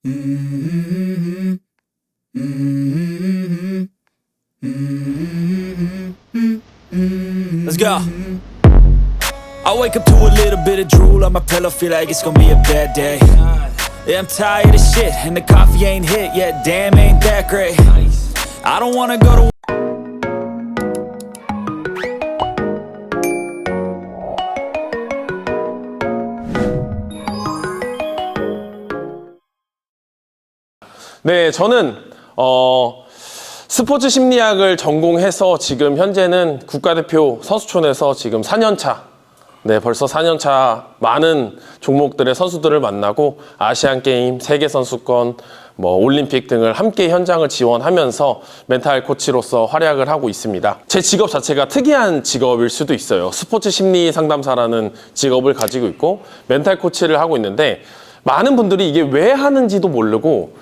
Let's go. I wake up to a little bit of drool on my pillow, feel like it's gonna be a bad day. Yeah, I'm tired of shit, and the coffee ain't hit yet, damn, ain't that great. I don't wanna go to 네, 저는 스포츠 심리학을 전공해서 지금 현재는 국가대표 선수촌에서 지금 4년차, 네, 벌써 4년차 많은 종목들의 선수들을 만나고 아시안게임, 세계선수권, 올림픽 등을 함께 현장을 지원하면서 멘탈 코치로서 활약을 하고 있습니다. 제 직업 자체가 특이한 직업일 수도 있어요. 스포츠 심리 상담사라는 직업을 가지고 있고 멘탈 코치를 하고 있는데 많은 분들이 이게 왜 하는지도 모르고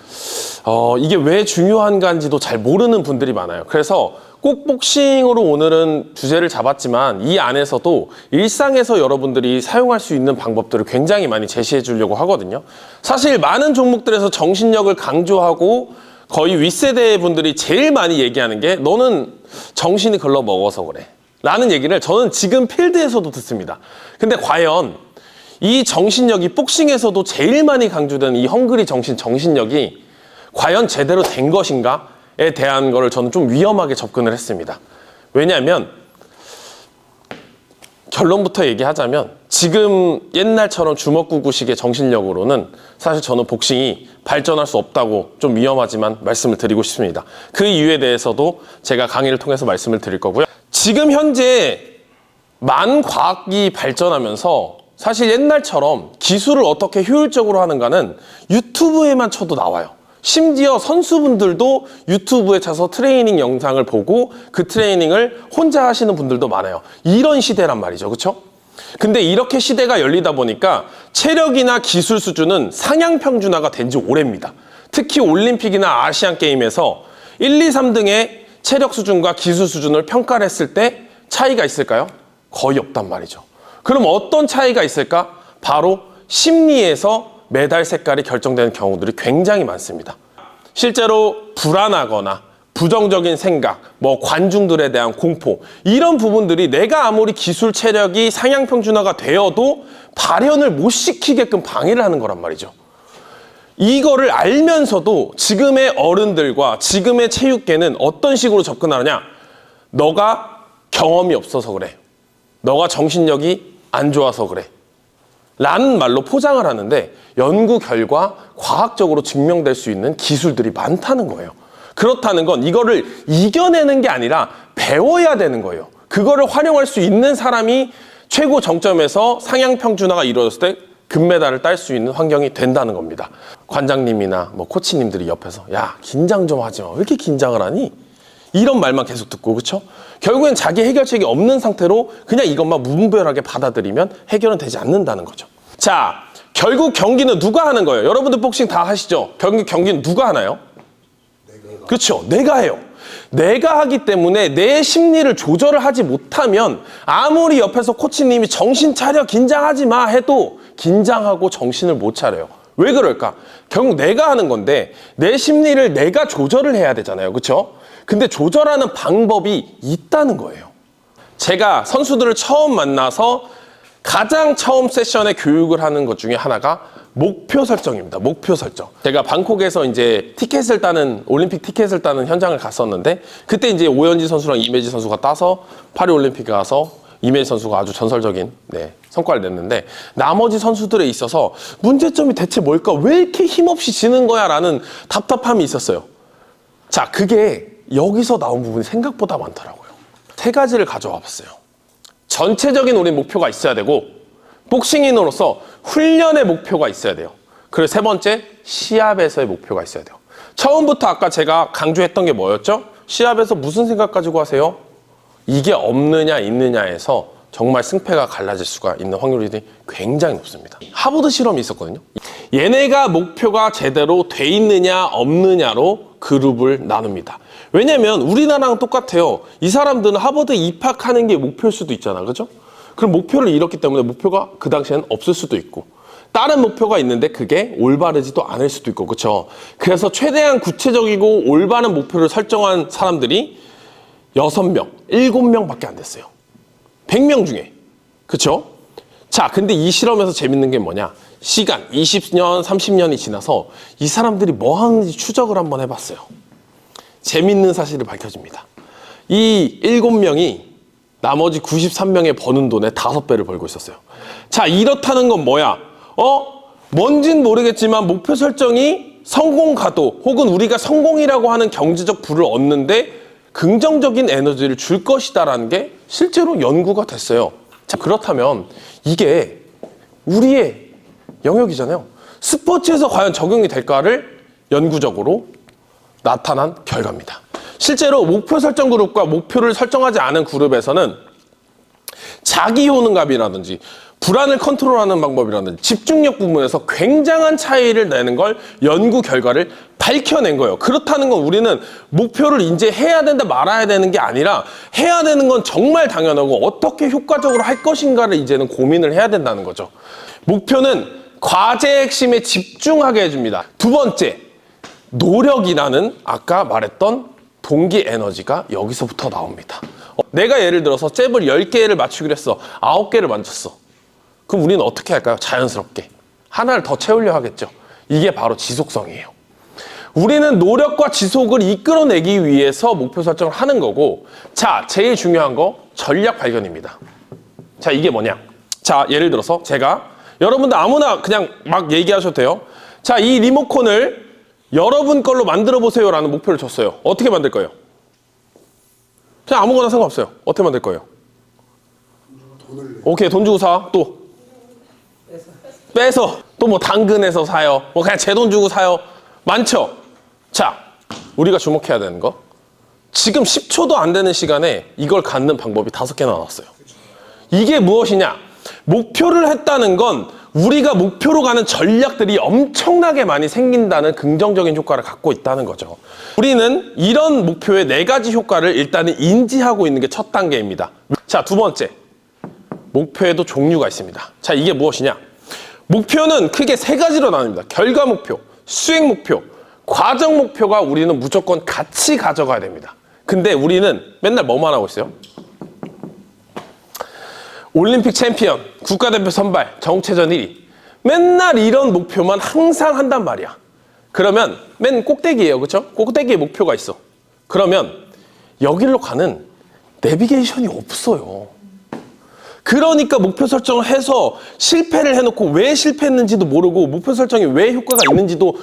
이게 왜 중요한가인지도 잘 모르는 분들이 많아요. 그래서 꼭 복싱으로 오늘은 주제를 잡았지만 이 안에서도 일상에서 여러분들이 사용할 수 있는 방법들을 굉장히 많이 제시해 주려고 하거든요. 사실 많은 종목들에서 정신력을 강조하고 거의 윗세대 분들이 제일 많이 얘기하는 게 너는 정신이 글러 먹어서 그래 라는 얘기를 저는 지금 필드에서도 듣습니다. 근데 과연 이 정신력이 복싱에서도 제일 많이 강조되는 이 헝그리 정신력이 과연 제대로 된 것인가에 대한 거를 저는 좀 위험하게 접근을 했습니다. 왜냐하면 결론부터 얘기하자면 지금 옛날처럼 주먹구구식의 정신력으로는 사실 저는 복싱이 발전할 수 없다고 좀 위험하지만 말씀을 드리고 싶습니다. 그 이유에 대해서도 제가 강의를 통해서 말씀을 드릴 거고요. 지금 현재 만과학이 발전하면서 사실 옛날처럼 기술을 어떻게 효율적으로 하는가는 유튜브에만 쳐도 나와요. 심지어 선수분들도 유튜브에 쳐서 트레이닝 영상을 보고 그 트레이닝을 혼자 하시는 분들도 많아요. 이런 시대란 말이죠. 그렇죠? 근데 이렇게 시대가 열리다 보니까 체력이나 기술 수준은 상향 평준화가 된 지 오래입니다. 특히 올림픽이나 아시안 게임에서 1, 2, 3등의 체력 수준과 기술 수준을 평가를 했을 때 차이가 있을까요? 거의 없단 말이죠. 그럼 어떤 차이가 있을까? 바로 심리에서 메달 색깔이 결정되는 경우들이 굉장히 많습니다. 실제로 불안하거나 부정적인 생각, 관중들에 대한 공포 이런 부분들이 내가 아무리 기술 체력이 상향 평준화가 되어도 발현을 못 시키게끔 방해를 하는 거란 말이죠. 이거를 알면서도 지금의 어른들과 지금의 체육계는 어떤 식으로 접근하느냐? 너가 경험이 없어서 그래. 너가 정신력이 안 좋아서 그래. 라는 말로 포장을 하는데 연구 결과 과학적으로 증명될 수 있는 기술들이 많다는 거예요. 그렇다는 건 이거를 이겨내는 게 아니라 배워야 되는 거예요. 그거를 활용할 수 있는 사람이 최고 정점에서 상향 평준화가 이루어졌을 때 금메달을 딸 수 있는 환경이 된다는 겁니다. 관장님이나 코치님들이 옆에서 야, 긴장 좀 하지 마. 왜 이렇게 긴장을 하니? 이런 말만 계속 듣고, 그렇죠? 결국엔 자기 해결책이 없는 상태로 그냥 이것만 무분별하게 받아들이면 해결은 되지 않는다는 거죠. 자, 결국 경기는 누가 하는 거예요? 여러분들 복싱 다 하시죠? 결국 경기는 누가 하나요? 그렇죠. 내가 해요. 내가 하기 때문에 내 심리를 조절을 하지 못하면 아무리 옆에서 코치님이 정신 차려 긴장하지 마 해도 긴장하고 정신을 못 차려요. 왜 그럴까? 결국 내가 하는 건데 내 심리를 내가 조절을 해야 되잖아요. 그렇죠? 근데 조절하는 방법이 있다는 거예요. 제가 선수들을 처음 만나서 가장 처음 세션에 교육을 하는 것 중에 하나가 목표 설정입니다. 목표 설정. 제가 방콕에서 이제 올림픽 티켓을 따는 현장을 갔었는데 그때 이제 오연지 선수랑 이매지 선수가 따서 파리올림픽에 가서 이매지 선수가 아주 전설적인 성과를 냈는데 나머지 선수들에 있어서 문제점이 대체 뭘까? 왜 이렇게 힘없이 지는 거야? 라는 답답함이 있었어요. 자, 그게 여기서 나온 부분이 생각보다 많더라고요. 3가지를 가져와 봤어요. 전체적인 우리 목표가 있어야 되고 복싱인으로서 훈련의 목표가 있어야 돼요. 그리고 3번째, 시합에서의 목표가 있어야 돼요. 처음부터 아까 제가 강조했던 게 뭐였죠? 시합에서 무슨 생각 가지고 하세요? 이게 없느냐 있느냐에서 정말 승패가 갈라질 수가 있는 확률이 굉장히 높습니다. 하버드 실험이 있었거든요. 얘네가 목표가 제대로 돼 있느냐 없느냐로 그룹을 나눕니다. 왜냐면 우리나라랑 똑같아요. 이 사람들은 하버드 입학하는 게 목표일 수도 있잖아. 그죠? 그럼 목표를 잃었기 때문에 목표가 그 당시에는 없을 수도 있고 다른 목표가 있는데 그게 올바르지도 않을 수도 있고, 그렇죠? 그래서 최대한 구체적이고 올바른 목표를 설정한 사람들이 6명, 7명밖에 안 됐어요. 100명 중에. 그렇죠? 자, 근데 이 실험에서 재밌는 게 뭐냐? 시간 20년, 30년이 지나서 이 사람들이 뭐 하는지 추적을 한번 해봤어요. 재밌는 사실이 밝혀집니다. 이 7명이 나머지 93명의 버는 돈의 5배를 벌고 있었어요. 자, 이렇다는 건 뭐야? 뭔진 모르겠지만 목표 설정이 성공 가도 혹은 우리가 성공이라고 하는 경제적 부를 얻는데 긍정적인 에너지를 줄 것이다라는 게 실제로 연구가 됐어요. 자, 그렇다면 이게 우리의 영역이잖아요. 스포츠에서 과연 적용이 될까를 연구적으로 나타난 결과입니다. 실제로 목표 설정 그룹과 목표를 설정하지 않은 그룹에서는 자기 효능감이라든지 불안을 컨트롤하는 방법이라든지 집중력 부분에서 굉장한 차이를 내는 걸 연구 결과를 밝혀낸 거예요. 그렇다는 건 우리는 목표를 이제 해야 된다 말아야 되는 게 아니라 해야 되는 건 정말 당연하고 어떻게 효과적으로 할 것인가를 이제는 고민을 해야 된다는 거죠. 목표는 과제의 핵심에 집중하게 해줍니다. 두 번째, 노력이라는 아까 말했던 동기 에너지가 여기서부터 나옵니다. 내가 예를 들어서 잽을 10개를 맞추기로 했어. 9개를 맞췄어. 그럼 우리는 어떻게 할까요? 자연스럽게. 하나를 더 채우려 하겠죠. 이게 바로 지속성이에요. 우리는 노력과 지속을 이끌어내기 위해서 목표 설정을 하는 거고, 자, 제일 중요한 거 전략 발견입니다. 자, 이게 뭐냐? 자, 예를 들어서 제가 여러분들 아무나 그냥 막 얘기하셔도 돼요. 자, 이 리모컨을 여러분 걸로 만들어 보세요라는 목표를 줬어요. 어떻게 만들 거예요? 그냥 아무거나 상관없어요. 어떻게 만들 거예요? 오케이, 돈 주고 사. 또 빼서 또 뭐 당근에서 사요. 뭐 그냥 제 돈 주고 사요. 많죠? 자, 우리가 주목해야 되는 거. 지금 10초도 안 되는 시간에 이걸 갖는 방법이 5개나 나왔어요. 이게 무엇이냐? 목표를 했다는 건 우리가 목표로 가는 전략들이 엄청나게 많이 생긴다는 긍정적인 효과를 갖고 있다는 거죠. 우리는 이런 목표의 4가지 효과를 일단은 인지하고 있는 게 첫 단계입니다. 자, 두 번째. 목표에도 종류가 있습니다. 자, 이게 무엇이냐? 목표는 크게 3가지로 나뉩니다. 결과 목표, 수행 목표, 과정 목표가 우리는 무조건 같이 가져가야 됩니다. 근데 우리는 맨날 뭐만 하고 있어요? 올림픽 챔피언, 국가대표 선발, 정체전 1위. 맨날 이런 목표만 항상 한단 말이야. 그러면 맨 꼭대기예요. 그렇죠? 꼭대기에 목표가 있어. 그러면 여기로 가는 내비게이션이 없어요. 그러니까 목표 설정을 해서 실패를 해놓고 왜 실패했는지도 모르고 목표 설정이 왜 효과가 있는지도